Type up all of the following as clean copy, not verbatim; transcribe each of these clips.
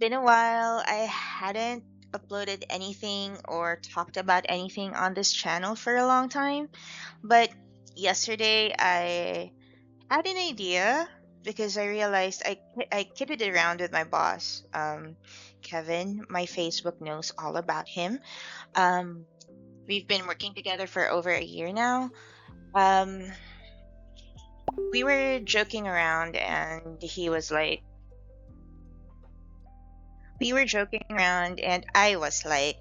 been a while. I hadn't uploaded anything or talked about anything on this channel for a long time. But yesterday I had an idea because I realized I kidded around with my boss, Kevin. My Facebook knows all about him. Um, we've been working together for over a year now. Um, we were joking around, and he was like, we were joking around, and I was like,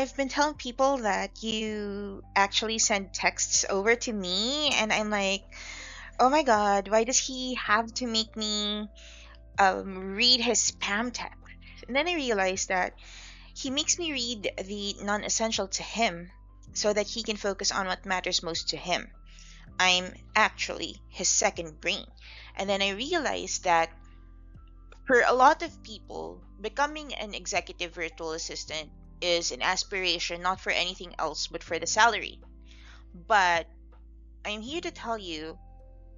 I've been telling people that you actually send texts over to me, and I'm like, oh my god, why does he have to make me read his spam text? And then I realized that he makes me read the non essential to him so that he can focus on what matters most to him. I'm actually his second brain. And then I realized that for a lot of people, becoming an executive virtual assistant is an aspiration not for anything else but for the salary. But I'm here to tell you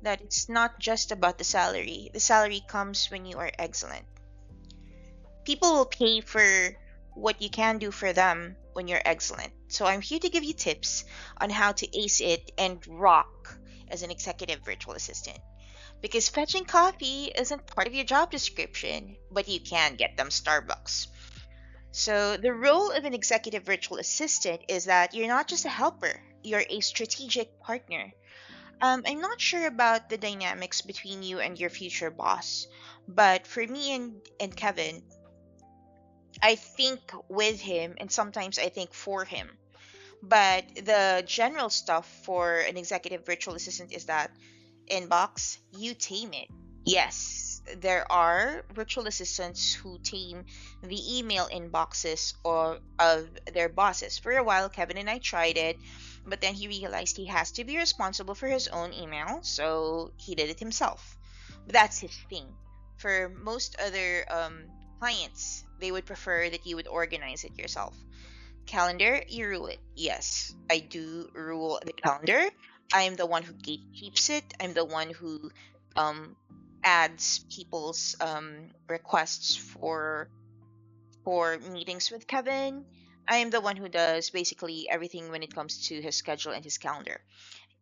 that it's not just about the salary. The salary comes when you are excellent. People will pay for what you can do for them when you're excellent. So I'm here to give you tips on how to ace it and rock as an executive virtual assistant. Because fetching coffee isn't part of your job description, but you can get them Starbucks. So, the role of an executive virtual assistant is that you're not just a helper, you're a strategic partner. I'm not sure about the dynamics between you and your future boss, but for me and Kevin, I think with him and sometimes I think for him. But the general stuff for an executive virtual assistant is that inbox, you tame it. Yes, there are virtual assistants who tame the email inboxes or of their bosses. For a while, Kevin and I tried it, but then he realized he has to be responsible for his own email, so he did it himself. But that's his thing. For most other clients, they would prefer that you would organize it yourself. Calendar, you rule it. Yes, I do rule the calendar. I'm the one who gatekeeps it. I'm the one who um, adds people's requests for meetings with Kevin. I am the one who does basically everything when it comes to his schedule and his calendar.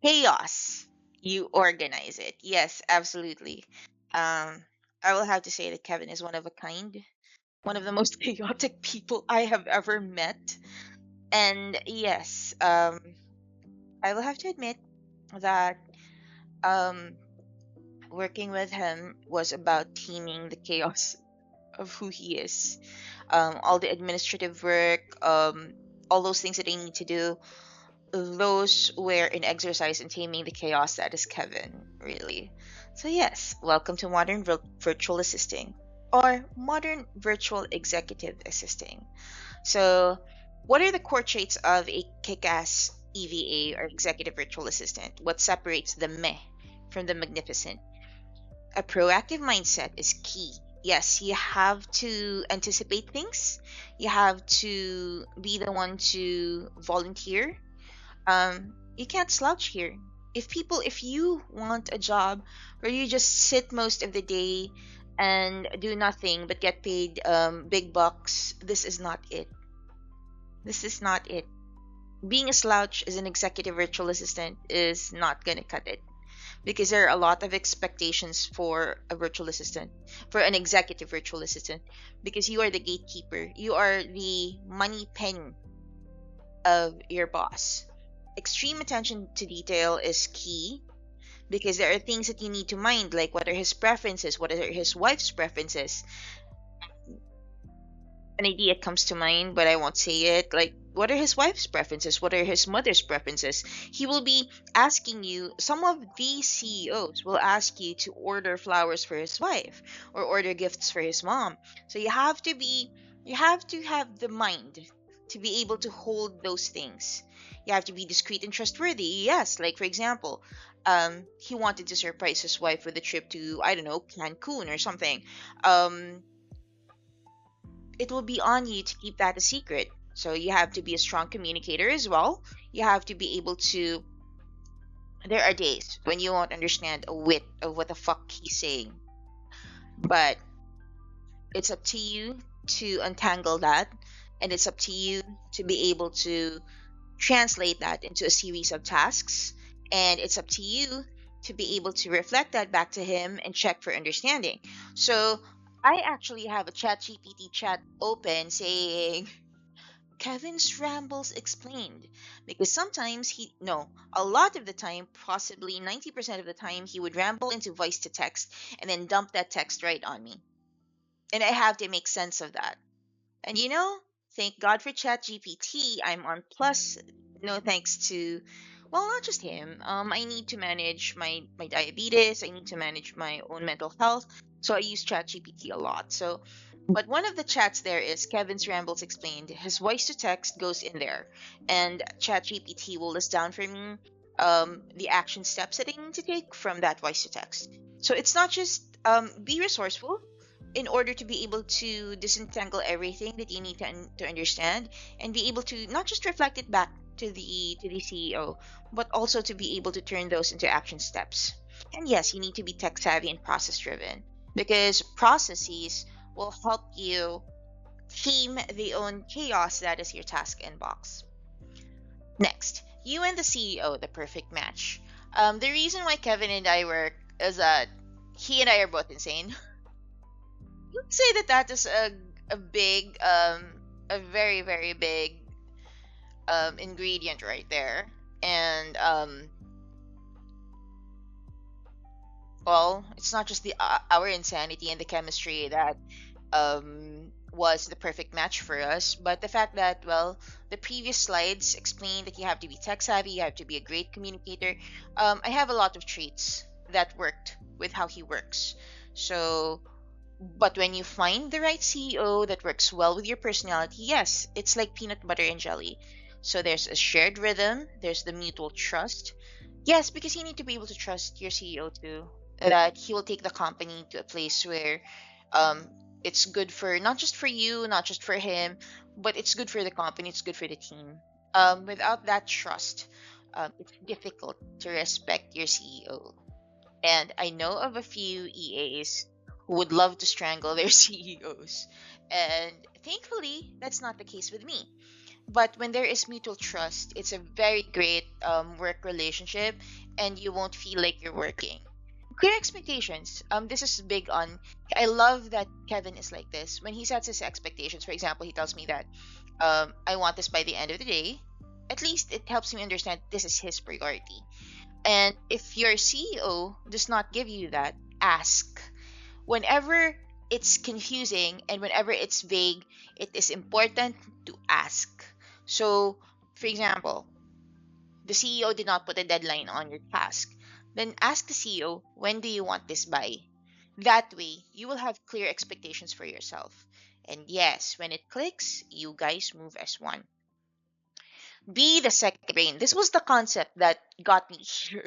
Chaos, you organize it. Yes, absolutely. Um, I will have to say that Kevin is one of a kind, one of the most chaotic people I have ever met. And yes, I will have to admit that um, working with him was about teaming the chaos of who he is. All the administrative work, all those things that I need to do, those were an exercise in taming the chaos that is Kevin, really. So, yes, welcome to modern virtual assisting or modern virtual executive assisting. So, what are the core traits of a kick ass EVA or executive virtual assistant? What separates the meh from the magnificent? A proactive mindset is key. Yes, you have to anticipate things, you have to be the one to volunteer. You can't slouch here. If you want a job where you just sit most of the day and do nothing but get paid big bucks, this is not it. This is not it. Being a slouch as an executive virtual assistant is not going to cut it because there are a lot of expectations for a virtual assistant, for an executive virtual assistant, because you are the gatekeeper. You are the money penny of your boss. Extreme attention to detail is key because there are things that you need to mind, like what are his preferences, what are his wife's preferences. An idea comes to mind, but I won't say it. Like, what are his wife's preferences? What are his mother's preferences? He will be asking you, some of these CEOs will ask you to order flowers for his wife or order gifts for his mom. So you have to have the mind to be able to hold those things. You have to be discreet and trustworthy. Yes, like for example, he wanted to surprise his wife with a trip to, I don't know, Cancun or something. Um, it will be on you to keep that a secret. So you have to be a strong communicator as well. You have to be able to. There are days when you won't understand a whit of what the fuck he's saying. But it's up to you to untangle that, and it's up to you to be able to translate that into a series of tasks, and it's up to you to be able to reflect that back to him and check for understanding. So I actually have a chat GPT chat open saying Kevin's rambles explained, because sometimes he, no, a lot of the time, possibly 90% of the time, he would ramble into voice to text and then dump that text right on me, and I have to make sense of that. And thank God for ChatGPT. I'm on Plus. No thanks to, well, not just him. I need to manage my diabetes. I need to manage my own mental health. So I use ChatGPT a lot. So, but one of the chats there is Kevin's Rambles Explained. His voice to text goes in there, and ChatGPT will list down for me the action steps that I need to take from that voice to text. So it's not just be resourceful in order to be able to disentangle everything that you need to understand, and be able to not just reflect it back to the CEO, but also to be able to turn those into action steps. And yes, you need to be tech savvy and process driven, because processes will help you tame the own chaos that is your task inbox. Next, you and the CEO, the perfect match. The reason why Kevin and I work is that he and I are both insane. Would say that that is a big a very very big ingredient right there. And well, it's not just the our insanity and the chemistry that was the perfect match for us, but the fact that, well, the previous slides explained that you have to be tech savvy, you have to be a great communicator. I have a lot of traits that worked with how he works. So, but when you find the right CEO that works well with your personality, yes, it's like peanut butter and jelly. So there's a shared rhythm, there's the mutual trust. Yes, because you need to be able to trust your CEO too, that he will take the company to a place where um, it's good for not just for you, not just for him, but it's good for the company, it's good for the team. Without that trust, it's difficult to respect your CEO. And I know of a few EAs who would love to strangle their CEOs. And thankfully, that's not the case with me. But when there is mutual trust, it's a very great work relationship, and you won't feel like you're working. Clear expectations. This is big on. I love that Kevin is like this. When he sets his expectations, for example, he tells me that I want this by the end of the day. At least it helps me understand this is his priority. And if your CEO does not give you that, ask. Whenever it's confusing and whenever it's vague, it is important to ask. So, for example, the CEO did not put a deadline on your task. Then ask the CEO, when do you want this by? That way, you will have clear expectations for yourself. And yes, when it clicks, you guys move as one. Be the second brain. This was the concept that got me here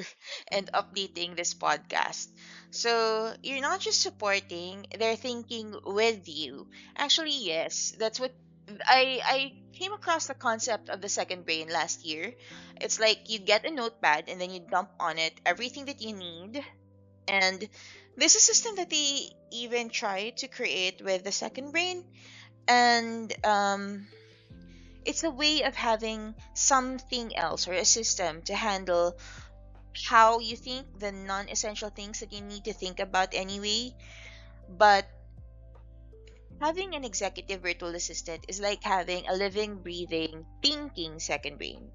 and updating this podcast. So you're not just supporting, they're thinking with you. Actually, yes, that's what I came across the concept of the second brain last year. It's like you get a notepad and then you dump on it everything that you need. And this is a system that they even try to create with the second brain. And it's a way of having something else or a system to handle how you think the non-essential things that you need to think about anyway. But having an executive virtual assistant is like having a living, breathing, thinking second brain.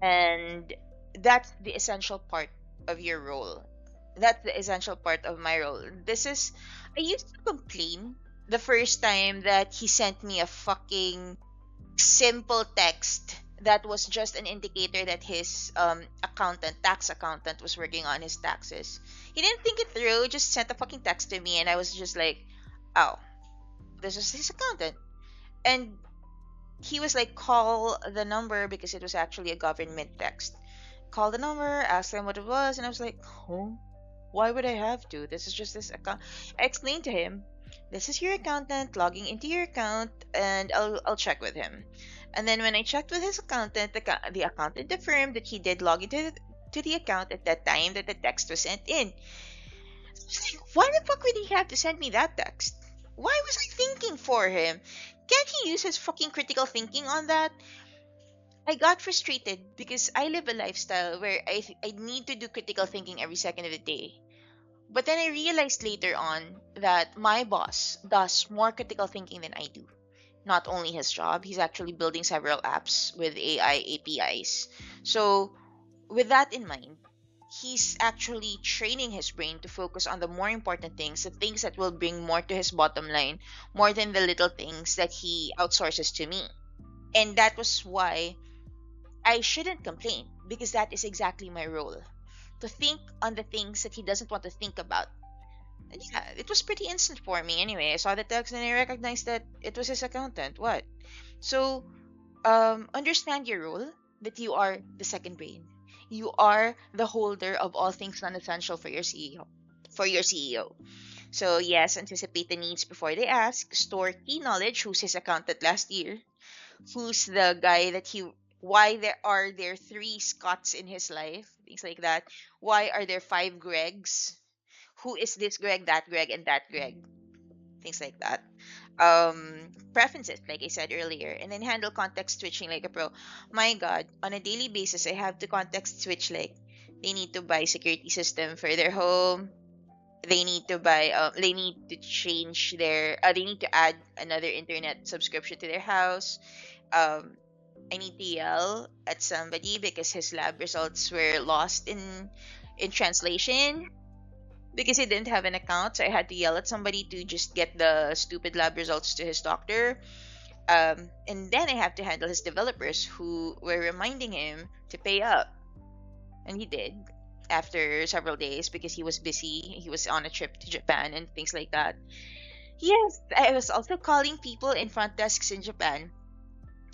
And that's the essential part of your role. That's the essential part of my role. I used to complain the first time that he sent me a fucking simple text that was just an indicator that his tax accountant, was working on his taxes. He didn't think it through, just sent a fucking text to me, and I was just like, oh, this is his accountant. And he was like, call the number, because it was actually a government text. Call the number, ask them what it was, and I was like, oh, why would I have to? This is just this account. I explained to him, this is your accountant logging into your account, and I'll check with him. And then when I checked with his accountant, the accountant affirmed that he did log into to the account at that time that the text was sent in. Why the fuck would he have to send me that text? Why was I thinking for him? Can't he use his fucking critical thinking on that? I got frustrated because I live a lifestyle where I need to do critical thinking every second of the day. But then I realized later on that my boss does more critical thinking than I do. Not only his job, he's actually building several apps with AI APIs. So, with that in mind, he's actually training his brain to focus on the more important things, the things that will bring more to his bottom line, more than the little things that he outsources to me. And that was why I shouldn't complain, because that is exactly my role. To think on the things that he doesn't want to think about. And yeah, it was pretty instant for me anyway. I saw the text and I recognized that it was his accountant. What? So, understand your role, that you are the second brain. You are the holder of all things non-essential for your CEO. For your CEO. So yes, anticipate the needs before they ask. Store key knowledge. Who's his accountant last year? Who's the guy that he? Why there three Scots in his life? Things like that. Why are there five Gregs? Who is this Greg, that Greg, and that Greg? Things like that. Preferences, like I said earlier, and then handle context switching like a pro. My God, on a daily basis, I have to context switch. Like they need to buy security system for their home. They need to buy. They need to change their. They need to add another internet subscription to their house. Um, I need to yell at somebody because his lab results were lost in translation because he didn't have an account, so I had to yell at somebody to just get the stupid lab results to his doctor. And then I have to handle his developers who were reminding him to pay up. And he did after several days because he was busy. He was on a trip to Japan and things like that. Yes, I was also calling people in front desks in Japan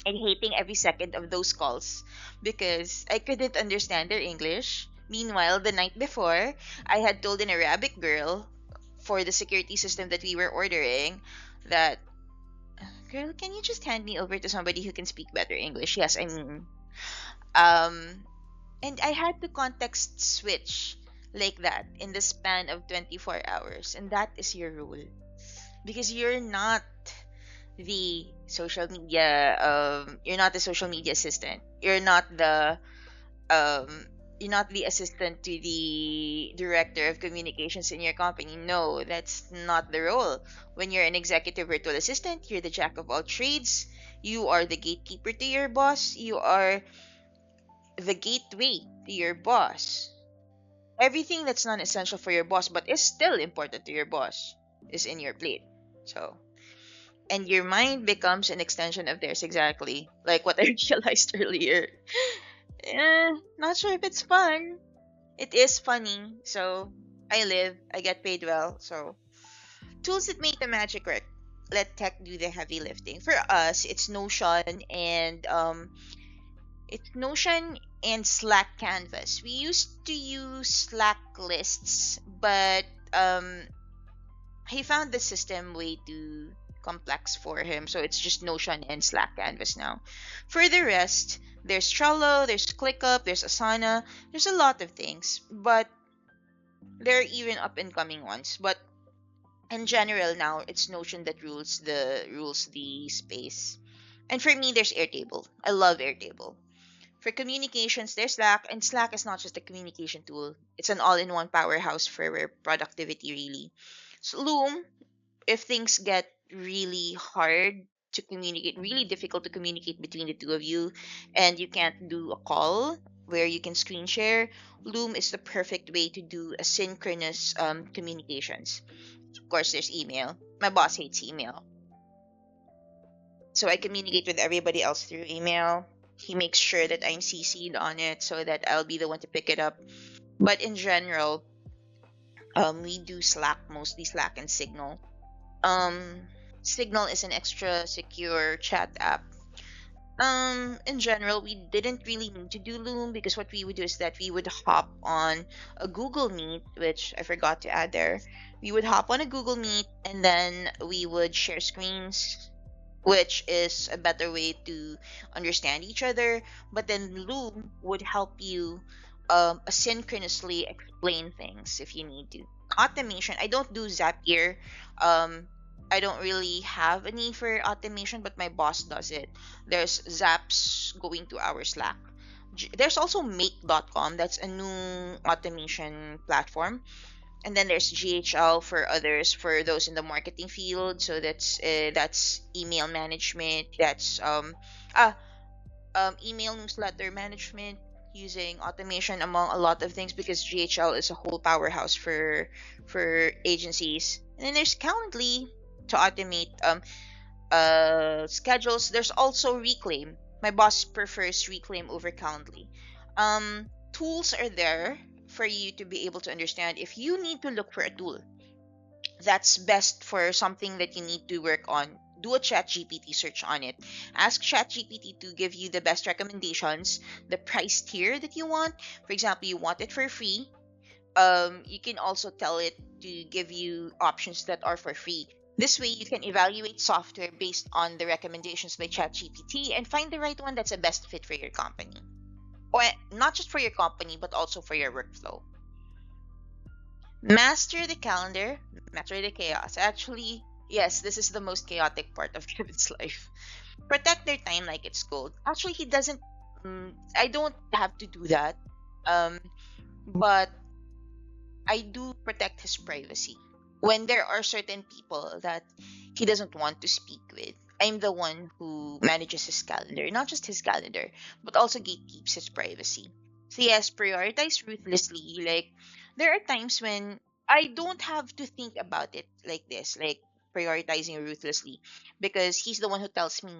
and hating every second of those calls because I couldn't understand their English. Meanwhile, the night before, I had told an Arabic girl for the security system that we were ordering that, girl, can you just hand me over to somebody who can speak better English? Yes, I mean, um, and I had to context switch like that in the span of 24 hours, and that is your rule because you're not the social media assistant, um you're not the assistant to the director of communications in your company. No, that's not the role. When you're an executive virtual assistant, you're the jack of all trades. You are the gatekeeper to your boss. You are the gateway to your boss. Everything that's non essential for your boss but is still important to your boss is in your plate. So, and your mind becomes an extension of theirs, exactly like what I realized earlier. Not sure if it's fun. It is funny, so I live, I get paid well, so tools that make the magic work. Let tech do the heavy lifting. For us, it's Notion and Slack Canvas. We used to use Slack lists, but he found the system way too complex for him, so it's just Notion and Slack Canvas now. For the rest, there's Trello, there's ClickUp, there's Asana, there's a lot of things, but there are even up and coming ones. But in general now, it's Notion that rules the space. And for me, there's Airtable. I love Airtable. For communications, there's Slack, and Slack is not just a communication tool. It's an all-in-one powerhouse for productivity, really. So Loom, if things get really hard to communicate, really difficult to communicate between the two of you, and you can't do a call where you can screen share, Loom is the perfect way to do asynchronous communications. Of course, there's email. My boss hates email, so I communicate with everybody else through email. He makes sure that I'm CC'd on it so that I'll be the one to pick it up. But in general, we do Slack, mostly Slack and Signal. Um, Signal is an extra secure chat app. In general, we didn't really need to do Loom because what we would do is that we would hop on a Google Meet, which I forgot to add there. We would hop on a Google Meet and then we would share screens, which is a better way to understand each other. But then Loom would help you asynchronously explain things if you need to. automation, I don't do Zapier. Um, I don't really have a need for automation, but my boss does it. There's Zaps going to our Slack. There's also Make.com. That's a new automation platform. And then there's GHL for others, for those in the marketing field. So that's email management. That's ah email newsletter management using automation, among a lot of things, because GHL is a whole powerhouse for agencies. And then there's Calendly to automate schedules. There's also Reclaim. My boss prefers Reclaim over Calendly. Tools are there for you to be able to understand. If you need to look for a tool that's best for something that you need to work on, do a chat gpt search on it. Ask chat gpt to give you the best recommendations, the price tier that you want. For example, you want it for free. You can also tell it to give you options that are for free. This way you can evaluate software based on the recommendations by ChatGPT and find the right one that's a best fit for your company, or not just for your company but also for your workflow. Master the calendar, master the chaos. Actually, yes, this is the most chaotic part of Kevin's life. Protect their time like it's gold. Actually, he doesn't. I don't have to do that. Um, but I do protect his privacy. When there are certain people that he doesn't want to speak with, I'm the one who manages his calendar, not just his calendar, but also gatekeeps his privacy. So yes, prioritize ruthlessly. Like, there are times when I don't have to think about it like this, like prioritizing ruthlessly, because he's the one who tells me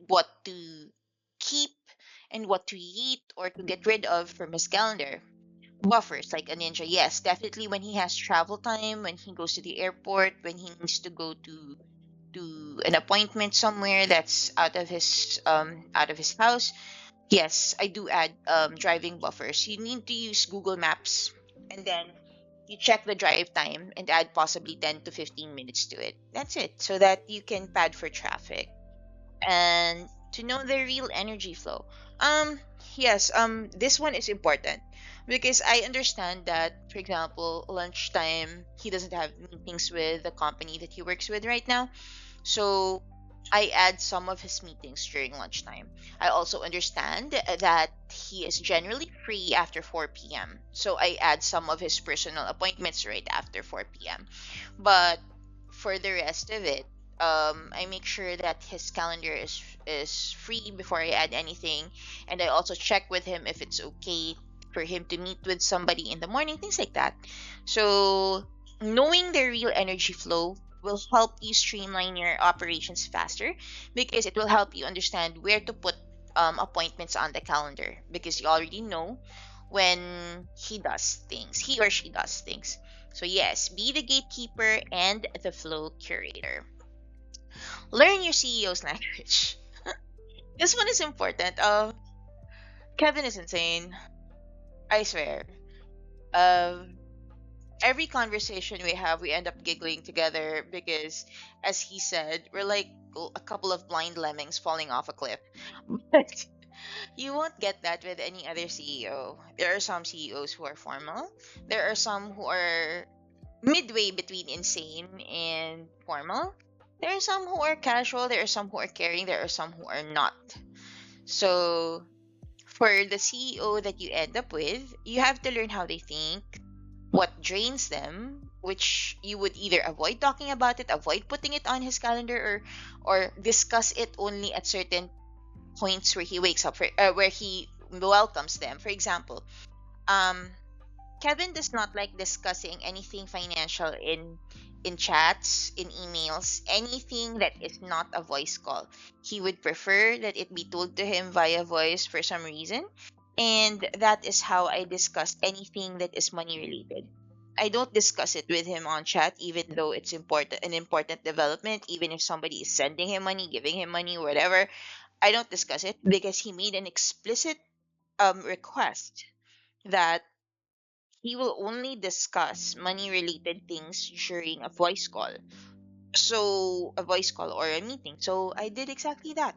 what to keep and what to eat or to get rid of from his calendar. Buffers like a ninja, yes, definitely when he has travel time, when he goes to the airport, when he needs to go to an appointment somewhere that's out of his house. Yes, I do add driving buffers. You need to use Google Maps, and then you check the drive time and add possibly 10 to 15 minutes to it. That's it, so that you can pad for traffic and to know the real energy flow. Um, yes, this one is important because I understand that, for example, lunchtime, he doesn't have meetings with the company that he works with right now. So I add some of his meetings during lunchtime. I also understand that he is generally free after 4 p.m. So I add some of his personal appointments right after 4 p.m. But for the rest of it, I make sure that his calendar is free before I add anything, and I also check with him if it's okay for him to meet with somebody in the morning, things like that. So knowing the real energy flow will help you streamline your operations faster, because it will help you understand where to put appointments on the calendar, because you already know when he or she does things. So yes, be the gatekeeper and the flow curator. Learn your CEO's language. This one is important. Kevin is insane. I swear. Um, every conversation we have, we end up giggling together because, as he said, we're like a couple of blind lemmings falling off a cliff. But you won't get that with any other CEO. There are some CEOs who are formal. There are some who are midway between insane and formal. There are some who are casual. There are some who are caring. There are some who are not. So, for the CEO that you end up with, you have to learn how they think, what drains them, which you would either avoid talking about it, avoid putting it on his calendar, or discuss it only at certain points where he wakes up, where he welcomes them. For example, um, Kevin does not like discussing anything financial in chats, in emails, anything that is not a voice call. He would prefer that it be told to him via voice for some reason, and that is how I discuss anything that is money related. I don't discuss it with him on chat, even though it's an important development. Even if somebody is sending him money, giving him money, whatever, I don't discuss it because he made an explicit request that he will only discuss money related things during a voice call. So, a voice call or a meeting. So, I did exactly that.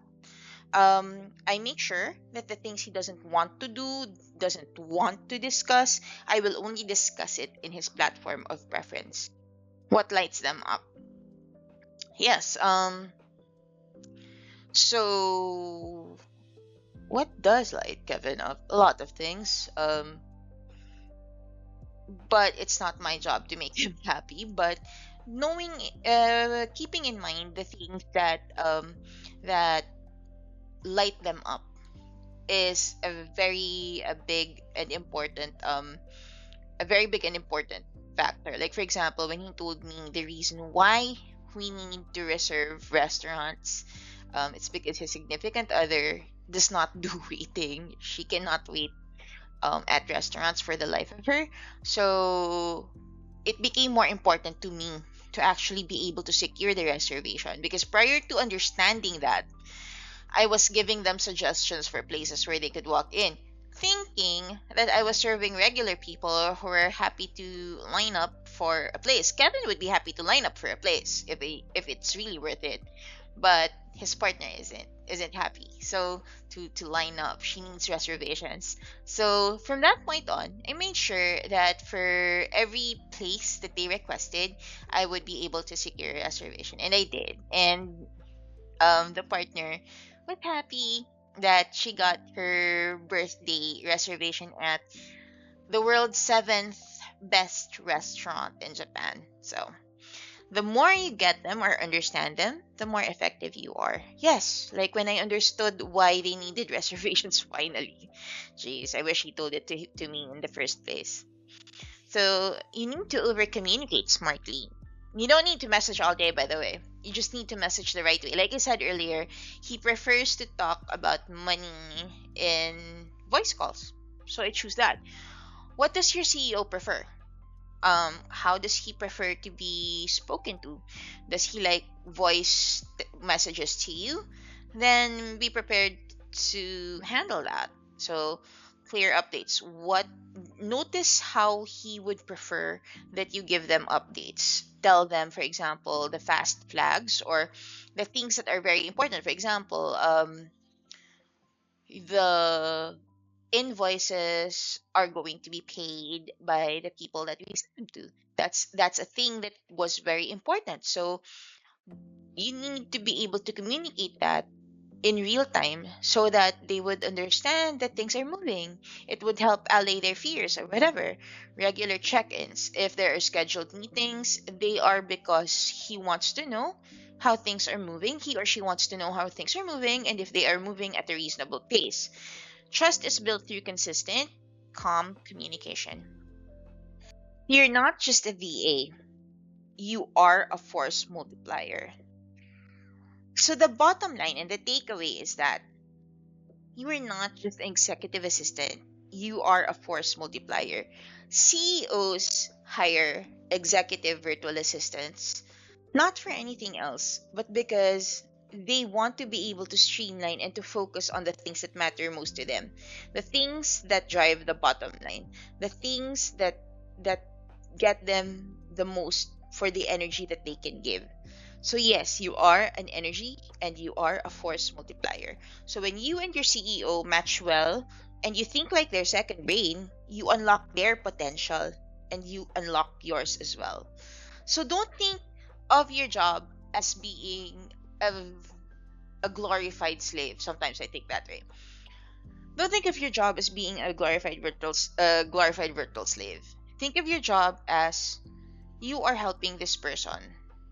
I make sure that the things he doesn't want to do, doesn't want to discuss, I will only discuss it in his platform of preference. What lights them up? Yes. So what does light Kevin up? A lot of things. But it's not my job to make him happy. But knowing, keeping in mind the things that light them up is a big and important a very big and important factor. Like, for example, when he told me the reason why we need to reserve restaurants, it's because his significant other does not do waiting. She cannot wait at restaurants for the life of her. So it became more important to me to actually be able to secure the reservation, because prior to understanding that, I was giving them suggestions for places where they could walk in, thinking that I was serving regular people who were happy to line up for a place. Kevin would be happy to line up for a place if it's really worth it, but his partner isn't happy. So to line up, she needs reservations. So from that point on, I made sure that for every place that they requested, I would be able to secure a reservation, and I did. And the partner was happy that she got her birthday reservation at the world's seventh best restaurant in Japan. So the more you get them or understand them, the more effective you are. Yes, like when I understood why they needed reservations finally. Jeez, I wish he told it to me in the first place. So you need to over communicate smartly. You don't need to message all day, by the way. You just need to message the right way. Like I said earlier, he prefers to talk about money in voice calls. So I choose that. What does your CEO prefer? How does he prefer to be spoken to? Does he like voice messages to you? Then be prepared to handle that. So clear updates. What Notice how he would prefer that you give them updates. Tell them, for example, the fast flags or the things that are very important. For example, the invoices are going to be paid by the people that we send them to. That's a thing that was very important. So you need to be able to communicate that in real time so that they would understand that things are moving. It would help allay their fears or whatever. Regular check-ins. If there are scheduled meetings, they are because he wants to know how things are moving. He or she wants to know how things are moving and if they are moving at a reasonable pace. Trust is built through consistent, calm communication. You're not just a VA, you are a force multiplier. So, the bottom line and the takeaway is that you are not just an executive assistant, you are a force multiplier. CEOs hire executive virtual assistants not for anything else, but because they want to be able to streamline and to focus on the things that matter most to them, the things that drive the bottom line, the things that get them the most for the energy that they can give. So yes, you are an energy and you are a force multiplier. So when you and your CEO match well and you think like their second brain, you unlock their potential and you unlock yours as well. So don't think of your job as being a, a glorified slave. Sometimes I think that way. Don't think of your job as being a glorified virtual slave. Think of your job as you are helping this person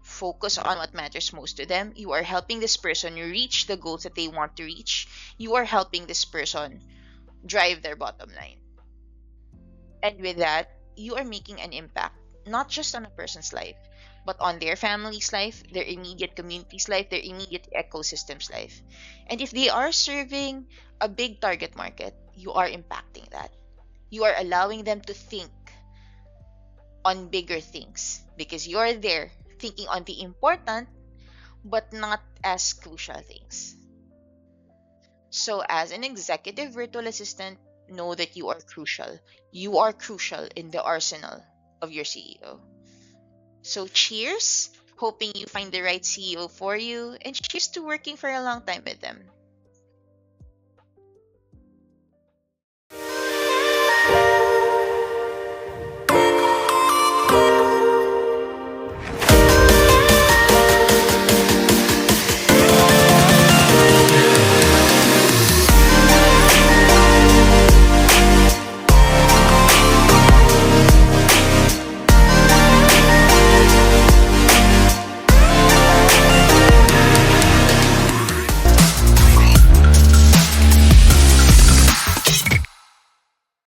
focus on what matters most to them. You are helping this person reach the goals that they want to reach. You are helping this person drive their bottom line. And with that, you are making an impact, not just on a person's life, but on their family's life, their immediate community's life, their immediate ecosystem's life. And if they are serving a big target market, you are impacting that. You are allowing them to think on bigger things because you're there thinking on the important but not as crucial things. So, as an executive virtual assistant, know that you are crucial. You are crucial in the arsenal of your CEO. So, cheers. Hoping you find the right CEO for you, and cheers to working for a long time with them.